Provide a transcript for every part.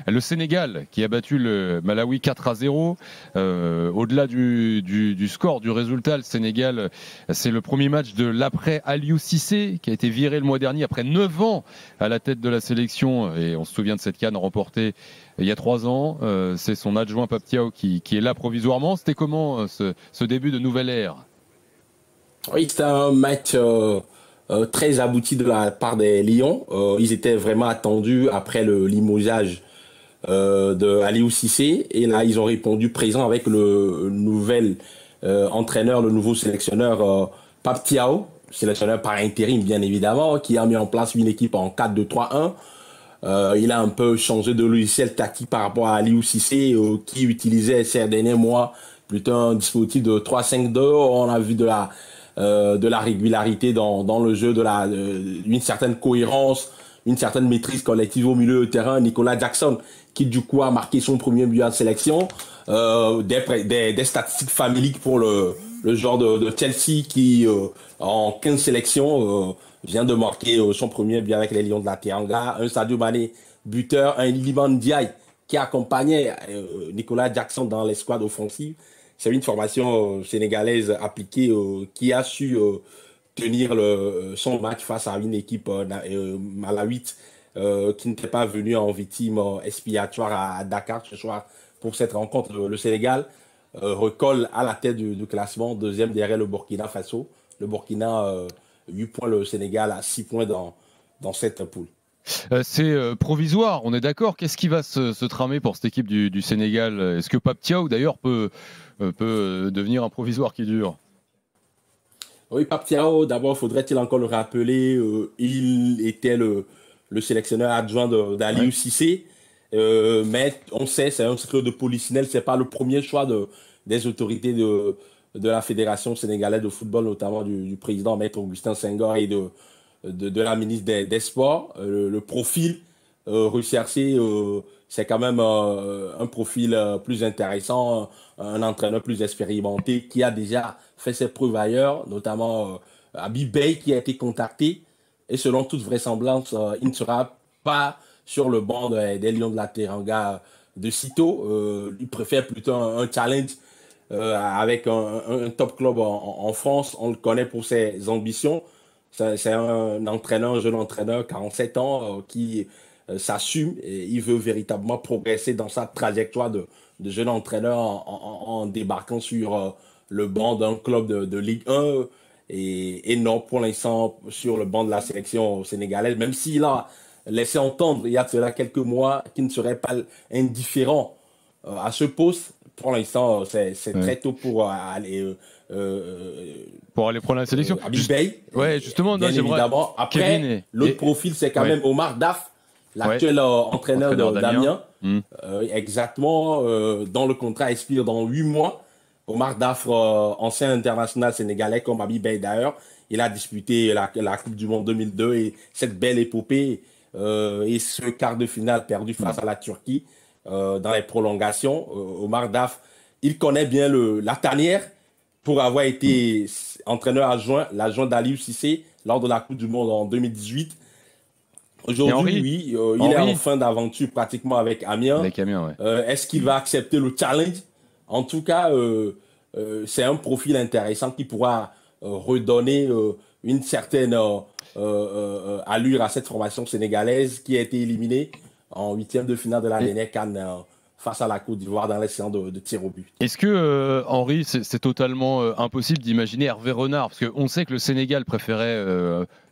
Le Sénégal qui a battu le Malawi 4-0. Au-delà du score, du résultat, le Sénégal, c'est le premier match de l'après Aliou Cissé qui a été viré le mois dernier après 9 ans à la tête de la sélection. Et on se souvient de cette CAN remportée il y a 3 ans. C'est son adjoint Pape Thiaw qui est là provisoirement. C'était comment ce début de nouvelle ère? Oui, c'était un match très abouti de la part des Lions. Ils étaient vraiment attendus après le limogeage de Aliou Cissé. Et là, ils ont répondu présent avec le nouvel entraîneur, le nouveau sélectionneur Pape Thiaw, sélectionneur par intérim bien évidemment, qui a mis en place une équipe en 4-2-3-1. Il a un peu changé de logiciel tactique par rapport à Aliou Cissé, qui utilisait ces derniers mois plutôt un dispositif de 3-5-2. On a vu de la régularité dans le jeu, une certaine cohérence, une certaine maîtrise collective au milieu de terrain. Nicolas Jackson, qui du coup a marqué son premier but en sélection, des statistiques familiques pour le joueur de Chelsea qui, en 15 sélections, vient de marquer son premier but avec les Lions de la Teranga. Un Sadio Mané buteur, un Iliman Ndiaye qui accompagnait Nicolas Jackson dans l'escouade offensive. C'est une formation sénégalaise appliquée qui a su tenir son match face à une équipe malawite qui n'était pas venue en victime expiatoire à Dakar ce soir pour cette rencontre. Le Sénégal recolle à la tête du classement, deuxième derrière le Burkina Faso. Le Burkina, 8 points, le Sénégal à 6 points dans cette poule. C'est provisoire, on est d'accord. Qu'est-ce qui va se tramer pour cette équipe du Sénégal? Est-ce que Pape Thiaw, d'ailleurs, peut devenir un provisoire qui dure? Oui, Pape Thiaw, d'abord, faudrait-il encore le rappeler, il était le sélectionneur adjoint Ouais. d'Aliou Cissé. Mais on sait, c'est un secret de polichinelle, c'est pas le premier choix des autorités de la Fédération sénégalaise de football, notamment du président Maître Augustin Senghor et de la ministre des Sports. Le profil recherché, c'est quand même un profil plus intéressant, un entraîneur plus expérimenté qui a déjà fait ses preuves ailleurs, notamment Habib Beye qui a été contacté. Et selon toute vraisemblance, il ne sera pas sur le banc des Lions de la Teranga de sitôt. Il préfère plutôt un challenge avec un top club en France. On le connaît pour ses ambitions. C'est un entraîneur, un jeune entraîneur, 47 ans, qui s'assume et il veut véritablement progresser dans sa trajectoire de jeune entraîneur en débarquant sur le banc d'un club de Ligue 1 et non pour l'instant sur le banc de la sélection sénégalaise, même s'il a laissé entendre il y a cela quelques mois qu'il ne serait pas indifférent à ce poste. Pour l'instant, c'est Ouais. très tôt pour aller Pour aller prendre la sélection. Habib Beye, Ouais, justement, non, bien j'aimerais. évidemment. Kevin Après, l'autre profil, c'est quand ouais, même Omar Daf, ouais, l'actuel entraîneur entraîneur d'Amiens. d'Amiens. Exactement, dans le contrat expire dans 8 mois. Omar Daf, ancien international sénégalais comme Habib Beye d'ailleurs, il a disputé la Coupe du Monde 2002 et cette belle épopée et ce quart de finale perdu face à la Turquie dans les prolongations. Omar Daf, il connaît bien la tanière pour avoir été entraîneur adjoint, l'adjoint d'Aliou Cissé lors de la Coupe du Monde en 2018. Et Aujourd'hui, Henri, oui, il est en Henri, fin d'aventure pratiquement avec Amiens. avec Amiens, ouais. Est-ce qu'il va accepter le challenge? En tout cas, c'est un profil intéressant qui pourra redonner une certaine allure à cette formation sénégalaise qui a été éliminée en huitième de finale de la Et dernière CAN face à la Côte d'Ivoire dans les séances de tir au but. est-ce que, Henri, c'est totalement impossible d'imaginer Hervé Renard? Parce qu'on sait que le Sénégal préférait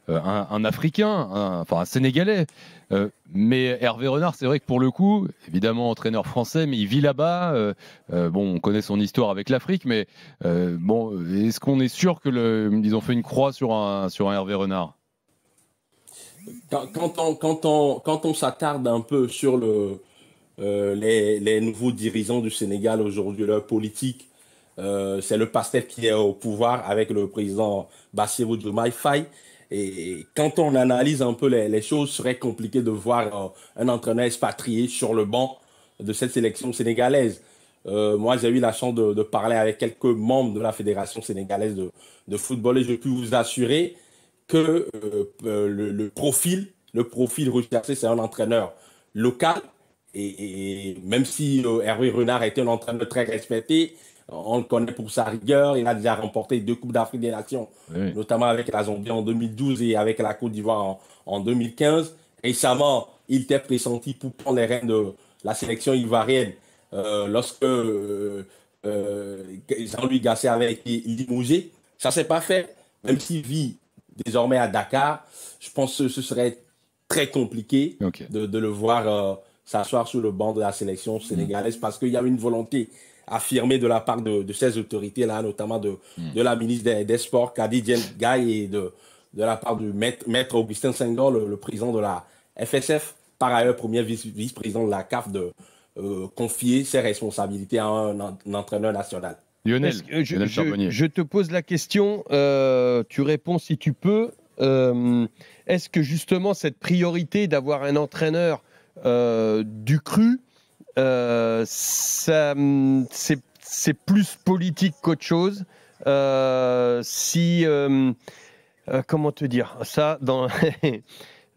un Africain, enfin un Sénégalais. Mais Hervé Renard, c'est vrai que pour le coup, évidemment entraîneur français, mais il vit là-bas. Bon, on connaît son histoire avec l'Afrique, mais bon, est-ce qu'on est sûr que ils ont fait une croix sur un Hervé Renard? Quand on s'attarde un peu sur les nouveaux dirigeants du Sénégal aujourd'hui, leur politique, c'est le PASTEF qui est au pouvoir avec le président Bassirou Diomaye Faye. Et quand on analyse un peu les choses, ce serait compliqué de voir un entraîneur expatrié sur le banc de cette sélection sénégalaise. Moi, j'ai eu la chance de parler avec quelques membres de la Fédération sénégalaise de football et je peux vous assurer que le profil recherché, c'est un entraîneur local et même si Hervé Renard était un entraîneur très respecté, on le connaît pour sa rigueur. Il a déjà remporté 2 Coupes d'Afrique des Nations, Oui. notamment avec la Zambie en 2012 et avec la Côte d'Ivoire en 2015. Récemment, il était pressenti pour prendre les rênes de la sélection ivoirienne lorsque Jean-Louis Gasset avait été limogé. Ça ne s'est pas fait, même s'il vit désormais à Dakar. Je pense que ce serait très compliqué de le voir s'asseoir sur le banc de la sélection sénégalaise parce qu'il y a une volonté affirmée de la part de ces autorités-là, notamment de la ministre des Sports, Kadi Gaye, et de la part du maître Augustin Senghor, le président de la FSF, par ailleurs premier vice-président de la CAF, de confier ses responsabilités à un entraîneur national. Lionel, je te pose la question, tu réponds si tu peux. Est-ce que justement cette priorité d'avoir un entraîneur du cru, c'est plus politique qu'autre chose? Comment te dire ça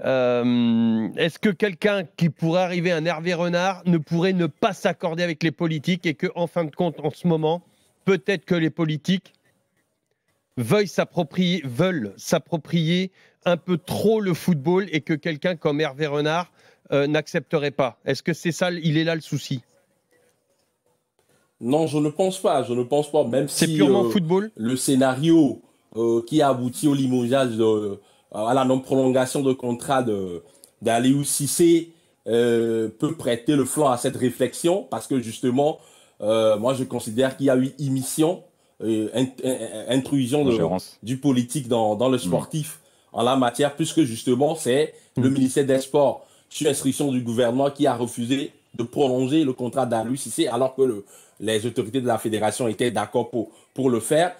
est-ce que quelqu'un qui pourrait arriver, un Hervé Renard, ne pourrait ne pas s'accorder avec les politiques et qu'en fin de compte, en ce moment, peut-être que les politiques veulent s'approprier un peu trop le football et que quelqu'un comme Hervé Renard n'accepterait pas? Est-ce que c'est ça, il est là le souci? Non, je ne pense pas. Je ne pense pas, même si c'est purement football. Le scénario qui a abouti au limogeage à la non-prolongation de contrat d'Aliou Cissé peut prêter le flanc à cette réflexion parce que justement, moi je considère qu'il y a eu immiscion, intrusion du politique dans le sportif en la matière, puisque justement c'est le ministère des Sports, sur instruction du gouvernement, qui a refusé de prolonger le contrat d'Aliou Cissé alors que les autorités de la fédération étaient d'accord pour le faire.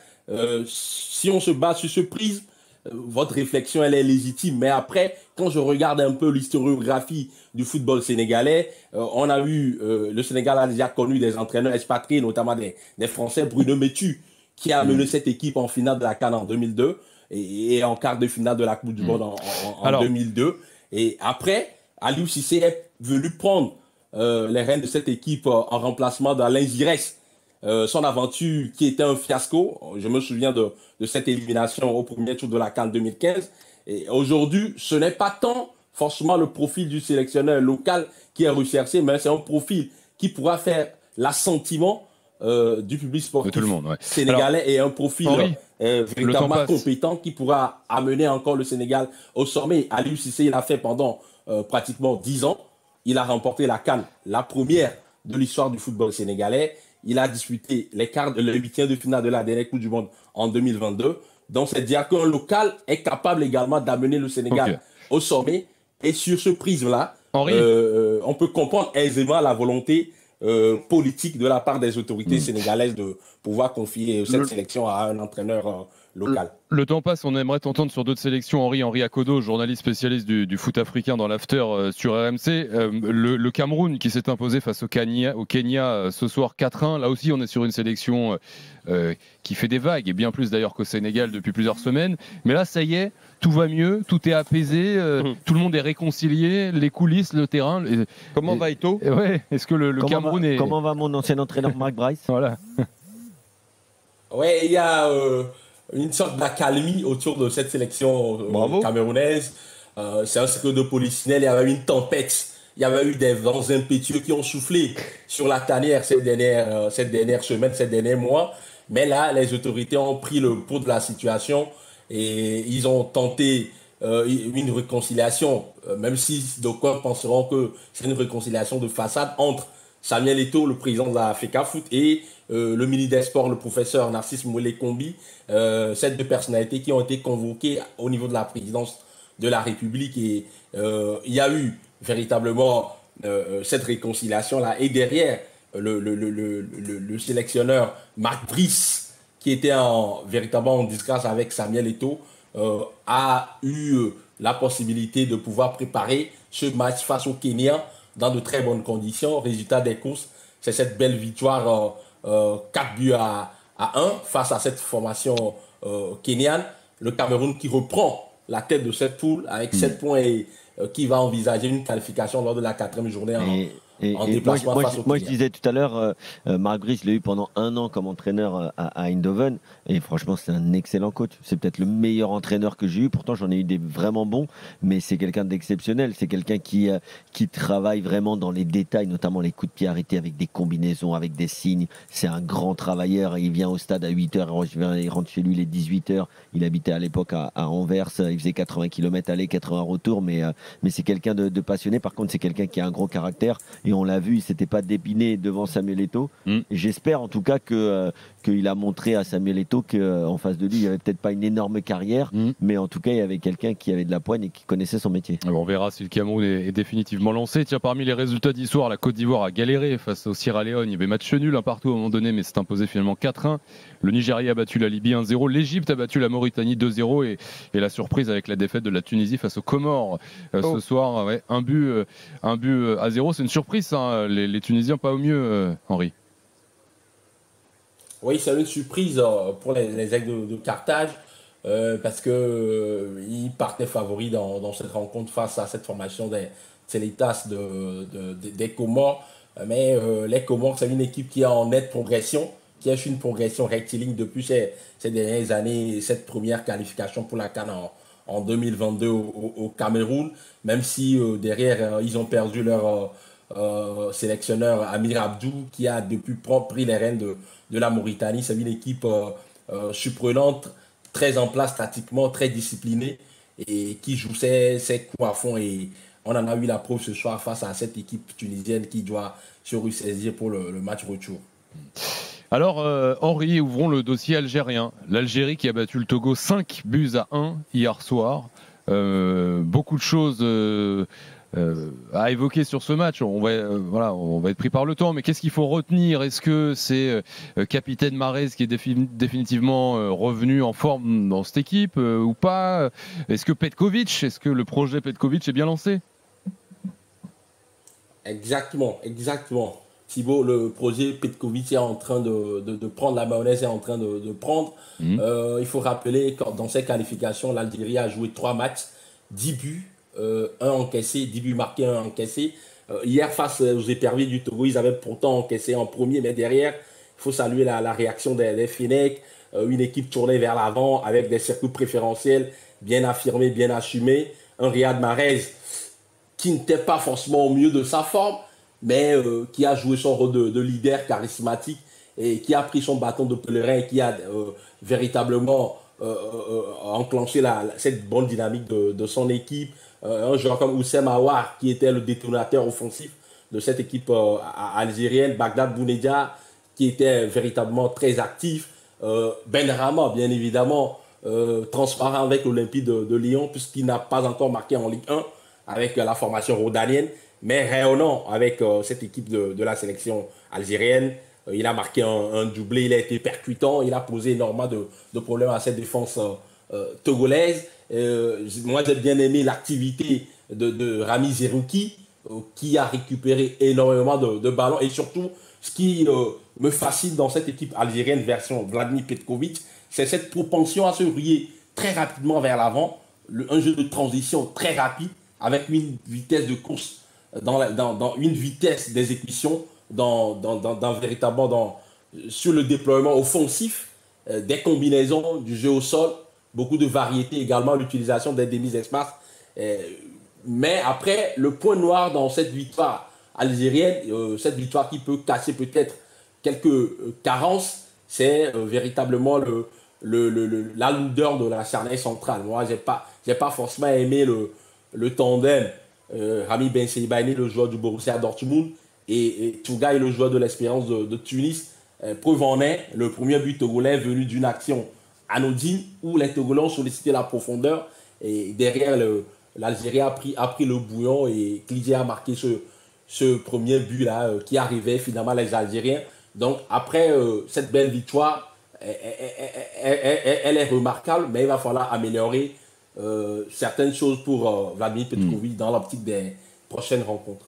Si on se base sur ce prisme, votre réflexion, elle est légitime. Mais après, quand je regarde un peu l'historiographie du football sénégalais, on a eu, le Sénégal a déjà connu des entraîneurs expatriés, notamment des Français, Bruno Mettu, qui a mené cette équipe en finale de la CAN en 2002 et en quart de finale de la Coupe du Monde en 2002. Et après, Aliou Cissé est venu prendre les rênes de cette équipe en remplacement d'Alain Giresse. Son aventure qui était un fiasco, je me souviens de cette élimination au premier tour de la CAN 2015. Et aujourd'hui, ce n'est pas tant forcément le profil du sélectionneur local qui est recherché, mais c'est un profil qui pourra faire l'assentiment du public sportif tout le monde, sénégalais. Alors, et un profil véritablement compétent qui pourra amener encore le Sénégal au sommet. Aliou Cissé, il a fait pendant pratiquement 10 ans. Il a remporté la CAN, la première de l'histoire du football sénégalais. Il a disputé le huitième de finale de la dernière Coupe du Monde en 2022. Donc, c'est dire qu'un local est capable également d'amener le Sénégal au sommet. Et sur ce prisme-là, on peut comprendre aisément la volonté politique de la part des autorités sénégalaises de pouvoir confier cette sélection à un entraîneur local. Le temps passe, on aimerait t'entendre sur d'autres sélections. Henri Akodo, journaliste spécialiste du foot africain dans l'after sur RMC. Le Cameroun qui s'est imposé face au Kenya ce soir 4-1. Là aussi, on est sur une sélection qui fait des vagues, et bien plus d'ailleurs qu'au Sénégal depuis plusieurs semaines. Mais là, ça y est, tout va mieux, tout est apaisé, tout le monde est réconcilié, les coulisses, le terrain. Comment va Eto'o? Est-ce que le Cameroun est... Comment va mon ancien entraîneur Marc Bryce? Voilà. Il y a une sorte d'accalmie autour de cette sélection camerounaise. C'est un secret de polichinelle. Il y avait une tempête. Il y avait eu des vents impétueux qui ont soufflé sur la tanière ces dernières semaines, ces derniers mois. Mais là, les autorités ont pris le pouls de la situation et ils ont tenté une réconciliation, même si d'aucuns penseront que c'est une réconciliation de façade entre Samuel Eto'o, le président de la FECAFOOT, et le ministre des Sports, le professeur Narcisse Mouélé-Kombi, ces deux personnalités qui ont été convoquées au niveau de la présidence de la République. Et il y a eu véritablement cette réconciliation-là. Et derrière, le sélectionneur Marc Brice, qui était véritablement en disgrâce avec Samuel Eto'o, a eu la possibilité de pouvoir préparer ce match face au Kenya dans de très bonnes conditions. Résultat des courses, c'est cette belle victoire 4-1 face à cette formation kenyane. Le Cameroun qui reprend la tête de cette poule avec 7 points et qui va envisager une qualification lors de la 4e journée Et, en et déplacement face au moi, je Kylian. disais tout à l'heure, Marc Brice, je l'ai eu pendant 1 an comme entraîneur à Eindhoven. Et franchement, c'est un excellent coach. C'est peut-être le meilleur entraîneur que j'ai eu. Pourtant, j'en ai eu des vraiment bons. Mais c'est quelqu'un d'exceptionnel. C'est quelqu'un qui travaille vraiment dans les détails, notamment les coups de pied arrêtés avec des combinaisons, avec des signes. C'est un grand travailleur. Il vient au stade à 8h. Il rentre chez lui les 18h. Il habitait à l'époque à Anvers. Il faisait 80 km aller, 80 retour. Mais c'est quelqu'un de passionné. Par contre, c'est quelqu'un qui a un gros caractère. Et on l'a vu, il s'était pas dépiné devant Samuel Eto'o. Et j'espère en tout cas qu'il a montré à Samuel Eto'o qu'en face de lui, il n'y avait peut-être pas une énorme carrière, mais en tout cas, il y avait quelqu'un qui avait de la poigne et qui connaissait son métier. Alors, on verra si le Cameroun est définitivement lancé. Tiens, parmi les résultats d'histoire, la Côte d'Ivoire a galéré face au Sierra Leone. Il y avait match nul partout à un moment donné, mais c'est imposé finalement 4-1. Le Nigeria a battu la Libye 1-0. L'Égypte a battu la Mauritanie 2-0. Et la surprise avec la défaite de la Tunisie face aux Comores ce soir. Ouais, un but à 0. C'est une surprise, ça, hein. Les Tunisiens pas au mieux, Henri. Oui, c'est une surprise pour les Aigles de Carthage parce que ils partaient favoris dans cette rencontre face à cette formation des Sélétas des Comores. Mais les Comores, c'est une équipe qui est en nette progression, qui a eu une progression rectiligne depuis ces dernières années, cette première qualification pour la CAN en 2022 au Cameroun, même si derrière, ils ont perdu leur sélectionneur Amir Abdou, qui a depuis pris les rênes de la Mauritanie. C'est une équipe surprenante, très en place tactiquement, très disciplinée et qui joue ses coups à fond. Et on en a eu la preuve ce soir face à cette équipe tunisienne qui doit se ressaisir pour le match retour. Alors, Henri, ouvrons le dossier algérien. L'Algérie qui a battu le Togo 5-1 hier soir. Beaucoup de choses à évoquer sur ce match. On va être pris par le temps, mais qu'est-ce qu'il faut retenir? Est-ce que c'est capitaine Mahrez qui est définitivement revenu en forme dans cette équipe ou pas? Est-ce que le projet Petkovic est bien lancé? Exactement. Thibaut, le projet Petkovic est en train de prendre, la mayonnaise est en train de prendre. Il faut rappeler que dans ces qualifications, l'Algérie a joué 3 matchs, 10 buts, 1 encaissé, 10 buts marqués, 1 encaissé. Hier, face aux éperviers du Togo, ils avaient pourtant encaissé en premier, mais derrière, il faut saluer la réaction des Fennecs, une équipe tournée vers l'avant avec des circuits préférentiels bien affirmés, bien assumés. Un Riyad Mahrez qui n'était pas forcément au mieux de sa forme, mais qui a joué son rôle de leader charismatique et qui a pris son bâton de pèlerin et qui a véritablement enclenché cette bonne dynamique de son équipe. Un joueur comme Oussem Aouar, qui était le détonateur offensif de cette équipe algérienne. Bagdad Bounedia, qui était véritablement très actif. Benrahma, bien évidemment, transparent avec l'Olympique de Lyon, puisqu'il n'a pas encore marqué en Ligue 1 avec la formation rhodanienne, mais rayonnant avec cette équipe de la sélection algérienne. Il a marqué un doublé, il a été percutant, il a posé énormément de problèmes à cette défense togolaise. Moi, j'ai bien aimé l'activité de Rami Zerouki, qui a récupéré énormément de ballons. Et surtout, ce qui me fascine dans cette équipe algérienne version Vladimir Petkovic, c'est cette propension à se ruer très rapidement vers l'avant, un jeu de transition très rapide, avec une vitesse de course, dans une vitesse d'exécution, véritablement sur le déploiement offensif, des combinaisons, du jeu au sol, beaucoup de variété également, l'utilisation des demi-espaces. Mais après, le point noir dans cette victoire algérienne, cette victoire qui peut casser peut-être quelques carences, c'est véritablement la lourdeur de la charnière centrale. Moi, j'ai pas forcément aimé le tandem Rami Ben Sebaini, le joueur du Borussia Dortmund, et Tougaï, le joueur de l'Espérance de Tunis. Preuve en est, le premier but togolais venu d'une action anodine où les Togolais ont sollicité la profondeur et derrière l'Algérie a pris le bouillon et Clyde a marqué ce premier but là qui arrivait finalement les Algériens. Donc après cette belle victoire, elle est remarquable, mais il va falloir améliorer certaines choses pour Vladimir Petkovic dans l'optique des prochaines rencontres.